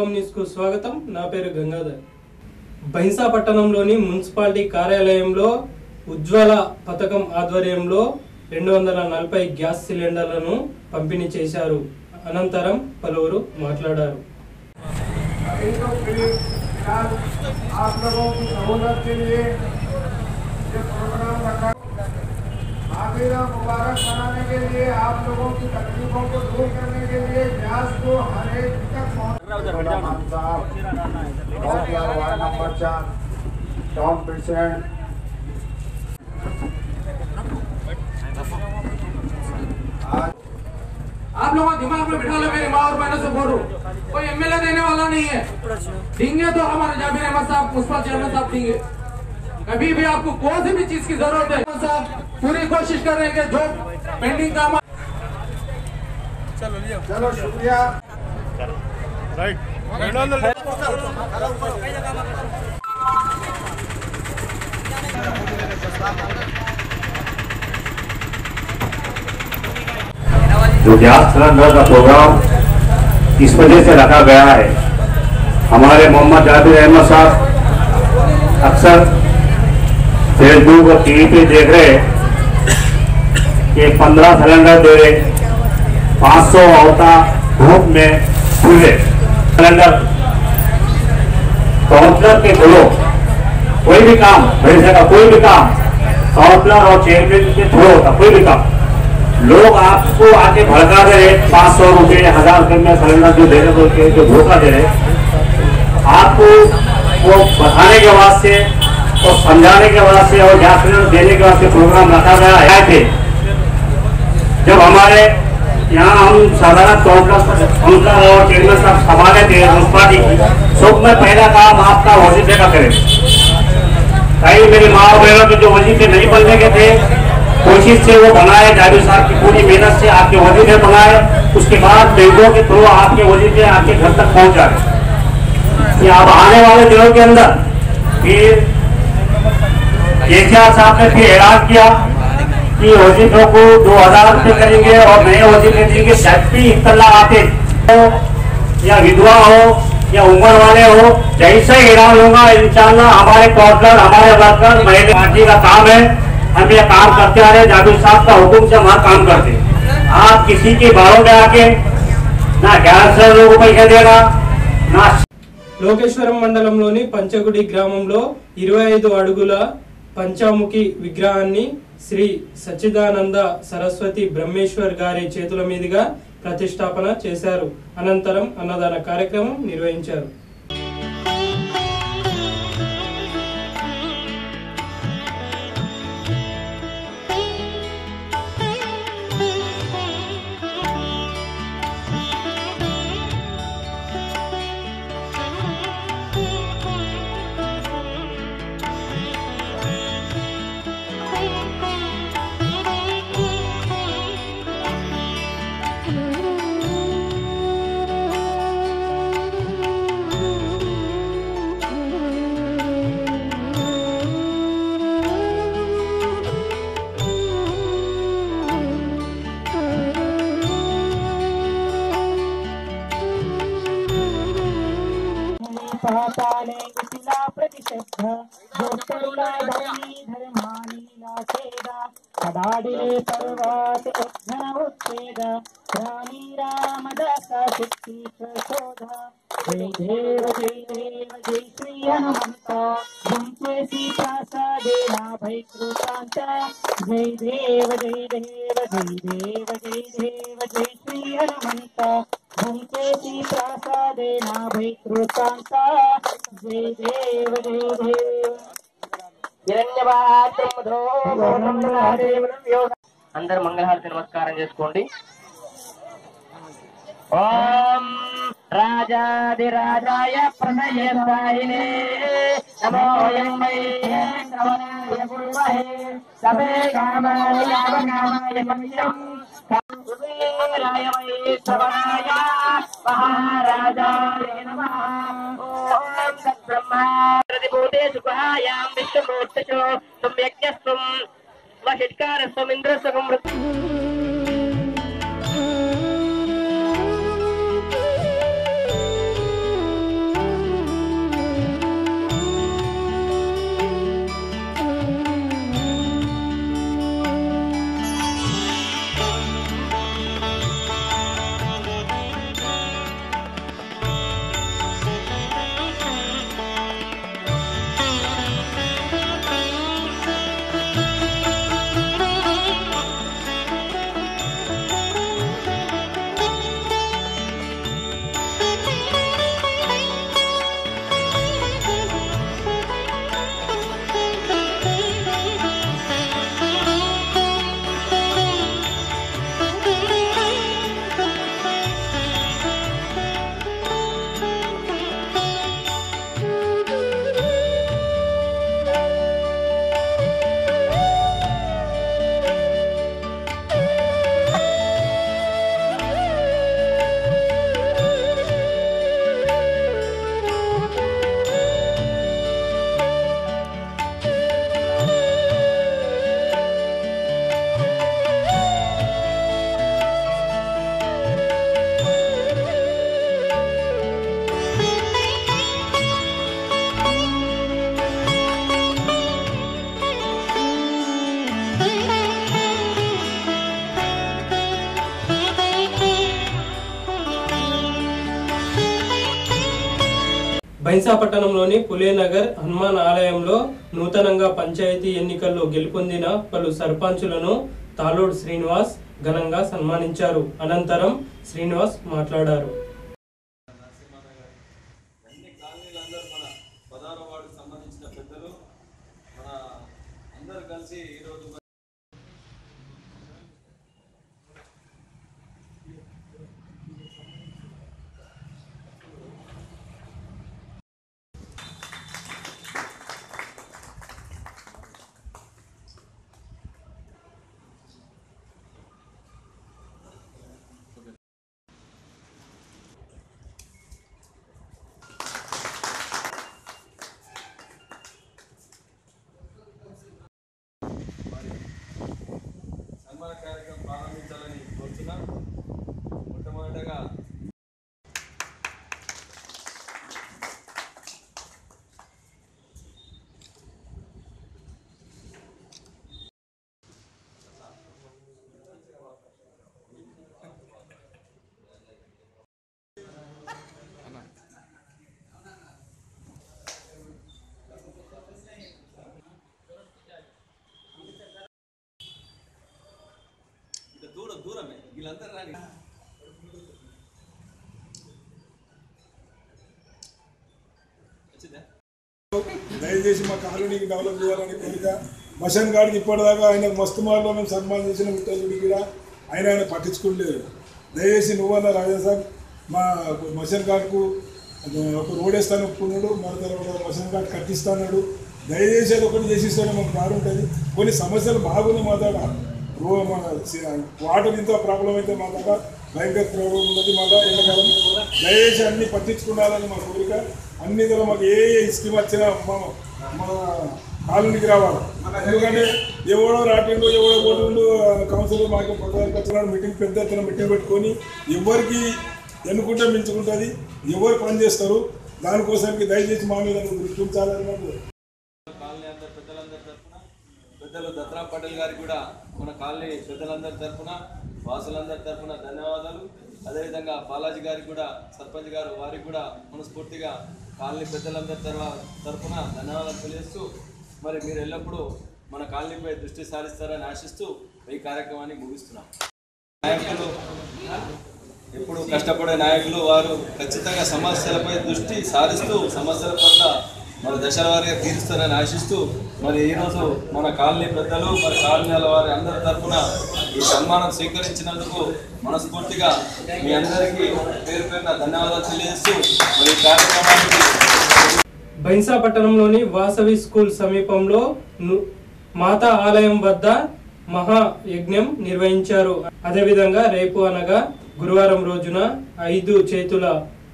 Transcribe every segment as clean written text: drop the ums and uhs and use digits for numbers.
నాబాం news కు స్వాగతం। నా పేరు గంగాధర్। బైన్సా పట్టణంలోని మున్సిపాలిటీ కార్యాలయంలో ఉజ్వల పథకం ఆధ్వర్యంలో 240 గ్యాస్ సిలిండర్లను పంపిణీ చేశారు। అనంతరం పలువురు మాట్లాడారు। आप लोगों की सहूलत के लिए ये प्रोग्राम रखा, आखिरा मुबारक बनाने के लिए, आप लोगों की तकलीफों को दूर करने के लिए गैस को हर एक तक नंबर 4 टॉम प्रेसिडेंट आप लोगों दिमाग में बिठा लो, मेरी माँ और बहनों से बोल रहा हूँ, कोई एमएलए देने वाला नहीं है। देंगे तो हमारे जाबिर अहमद साहब, मुस्ताद चेयरमैन साहब देंगे। कभी भी आपको कोई सी भी चीज की जरूरत है, साहब पूरी कोशिश कर रहे हैं कि जो पेंडिंग काम। चलो शुक्रिया। जो गैस सिलेंडर का प्रोग्राम इस वजह से रखा गया है, हमारे मोहम्मद जाबिर अहमद साहब अक्सर फेसबुक और टीवी पे देख रहे कि 15 सिलेंडर दे रहे, 500 औरता धूप में खुले सिलेंडर। काउंसलर के थ्रू कोई भी काम भेजने का, कोई भी काम काउंसलर और चेयरमैन के थ्रू होता, कोई भी काम लोग आपको आके भड़का दे रहे, 500 रुपये 1000 रुपये में सिलेंडर जो दे रहे, जो धोखा दे रहे, आपको वो बताने के वास्ते और समझाने के वास्ते और गैस सिलेंडर देने के वास्ते प्रोग्राम रखा गया है। थे जब हमारे यहाँ हम साधारण काउंसलर और चेयरमैन साहब संभाले थे मुन्सिपालिटी की, सब में पहला काम आपका वजीफे का करें। कई मेरी माँ और बहनों के जो वजीफे नहीं बनने के थे, कोशिश से वो बनाए, जाबिर साहब की पूरी मेहनत से आपके वजीफे बनाए, उसके बाद बैंकों के थ्रू आपके वजीफे आपके घर तक पहुंच जाए। कि अब आने वाले दिनों के अंदर फिर केसीआर साहब ने फिर ऐलान किया कि वजीफों को 2000 रुपये करेंगे और नए वजीफे देंगे। जब भी इत्तला आते हो या विधवा हो या उम्र वाले हो, जैसे ऐलान होगा इंशाअल्लाह हमारे काउंसलर, हमारे वर्कर, महिला पार्टी का काम है, हम ये काम करते आ रहे। जाबिर साहब का हुक्म से हमारा काम करते। आप किसी के बारों में आके ना गैस लोगों को पैसा देना ना। లోకేశ్వరం మండలంలోని పంచగుడి గ్రామంలో 25 అడుగుల పంచాముఖి విగ్రహాన్ని శ్రీ సచ్చిదానంద సరస్వతి బ్రహ్మేశ్వర్ గారి చేతుల మీదుగా ప్రతిష్టాపన చేశారు। అనంతరం అన్నదాన కార్యక్రమం నిర్వహించారు। पाताले कुटिला प्रतिशब्द गोप्तरुला धर्मी धर्मानीला सेदा कदाडिले पर्वत उद्धन उत्पेद रानी रामदासा शक्ति प्रशोधा जय देव जय श्री हनुमंत झुमके सीता सादेना भय कृतांत जय देव जय देव जय देव जय देव जय श्री हनुमंत झुमके सीता सादेना भय कृतांत जय देव जय देव అందరు మంగళహారతి నమస్కారం చేసుకోండి। ఓం రాజాదిరాజాయ ప్రణయసాయినే నమో యమ్మై శ్రవణాయ గురువహే సభే కామాయ యావకామాయ మహ్యం కుబేరాయ వై శ్రవణాయ మహారాజాయ నమః। ఓం సద్బ్రహ్మా ప్రతిభూతే సుఖాయాం విష్ణుమూర్తిషో సమ్యజ్ఞస్వం వహిష్కారస్వం ఇంద్రస్వం బైన్సా పట్టణంలోని పులేనగర్ హనుమాన్ ఆలయంలో నూతనంగా పంచాయతీ ఎన్నికల్లో గెలుపొందిన పలు సర్పంచులను తాలోడ్ శ్రీనివాస్ ఘనంగా సన్మానించారు. అనంతరం శ్రీనివాస్ మాట్లాడారు. కార్యక్రమం ప్రారంభించాలని కోరుతున్నా. మొట్టమొదటగా దూరమే వీళ్ళందరూ రాని దయచేసి మా కాలనీకి డెవలప్ చేయాలని కోరిక. మషన్ గాడికి ఇప్పటిదాకా ఆయన మస్తు మార్లో మేము సన్మానం చేసిన విట్టలుడి కూడా ఆయన పట్టించుకోలేదు. దయచేసి నువ్వన్న రాజాసాబ్ మా మషన్ గాడ్కు ఒక రోడ్ వేస్తాను ఒప్పుకున్నాడు, మన తర్వాత మషన్ గాడ్ కట్టిస్తాడు. దయచేసి అది ఒకటి చేసిస్తానే మాకు బాగుంటుంది. కొన్ని సమస్యలు బాగున్నాయి మా దగ్గర. మన వాటర్ ఇంత ప్రాబ్లం అయితే మా దగ్గర భయంకర ప్రాబ్లం ఉన్నది. మా దగ్గర ఎండాకాలం దయచేసి అన్ని పట్టించుకోవాలని మా కోరిక. అన్ని దగ్గర మాకు ఏ స్కీమ్ వచ్చినా మన కాలనీకి రావాలి. ఎందుకంటే ఎవడో రాటిండు ఎవడో పోతుండు కౌన్సిలర్ మాకు పక్కదానికి వచ్చినాడు. మీటింగ్ పెద్ద ఎత్తున మీటింగ్ పెట్టుకొని ఎవరికి ఎన్నుకుంటే మించుకుంటుంది, ఎవరు పని చేస్తారు దానికోసానికి దయచేసి మా మీద దృష్టి ఉంచాలని మాకు. కాలనీ అందరు పెద్దలందరి తరఫున పెద్దలు దత్రా పటేల్ గారికి కూడా మన కాలనీ పెద్దలందరి తరఫున వాసులందరి తరఫున ధన్యవాదాలు. అదేవిధంగా బాలాజీ గారికి కూడా సర్పంచ్ గారు వారికి కూడా మనస్ఫూర్తిగా కాలనీ పెద్దలందరి తరఫున ధన్యవాదాలు తెలియజేస్తూ మరి మీరు ఎల్లప్పుడూ మన కాలనీపై దృష్టి సారిస్తారని ఆశిస్తూ ఈ కార్యక్రమాన్ని ముగిస్తున్నాం. నాయకులు ఎప్పుడు కష్టపడే నాయకులు వారు ఖచ్చితంగా సమస్యలపై దృష్టి సారిస్తూ సమస్యల పట్ల మరి దశల వారిగా తీరుస్తారని ఆశిస్తూ మరి ఈరోజు మన కాలనీ పెద్దలు మరి కాలనీల వారి అందరి తరఫున ఈ సన్మానం స్వీకరించినందుకు మనస్ఫూర్తిగా మీ అందరికీ పేరు పేరున ధన్యవాదాలు తెలియజేస్తూ మరి ఈ కార్యక్రమానికి బైన్సా పట్టణంలోని వాసవి స్కూల్ సమీపంలో మాతా ఆలయం వద్ద మహాయజ్ఞం నిర్వహించారు. అదేవిధంగా రేపు అనగా గురువారం రోజున 5 చేతుల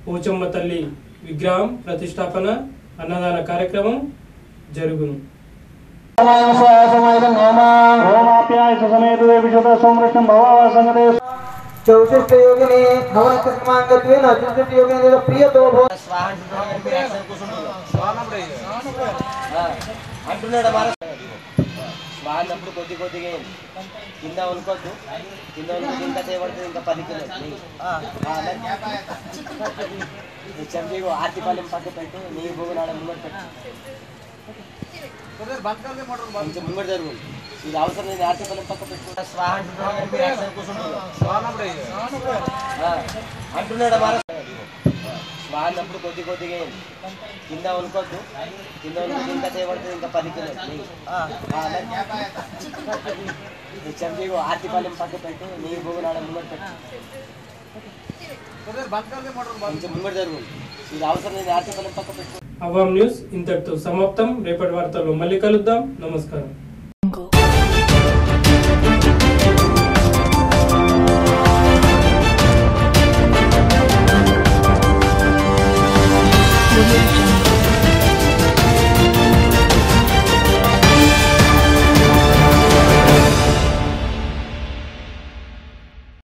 పోచమ్మ తల్లి విగ్రహం ప్రతిష్టాపన అన్నదాన కార్యక్రమం జరుగును. चौष्ट योगिनी भवन क्रमांकत्वेन चतुष्ट योगिनी प्रियतो అంటున్నాడు మన వాడినప్పుడు కొద్ది కొద్దిగా కింద ఉనుకోద్దు, కింద ఉనుకు ఇంకా చేయబడుతుంది. ఇంకా 10 కిలోలు చెంపి ఆర్తిపాలెం పక్క పెట్టు, నీ భూమినాడ ముంగడు పెట్టు, కొంచెం ముంగడు జరుగు. ఇది అవసరం లేదు, ఆర్తిపాలెం పక్క పెట్టు. అంటున్నాడు మన వాడినప్పుడు కొద్ది కొద్దిగా కింద ఉనుకోద్దు, కింద ఉనుకు ఇంకా చేయబడుతుంది. ఇంకా 10 కిలోలు చెంపి ఆర్తిపాలెం పక్క పెట్టు, నీ భూమినాడ ముంగడు పెట్టు, కొంచెం ముంగడు జరుగు. ఇది అవసరం లేదు, ఆర్తిపాలెం పక్క పెట్టు. అవామ్ న్యూస్ ఇంతటితో సమాప్తం. రేపటి వార్తల్లో మళ్ళీ కలుద్దాం. నమస్కారం.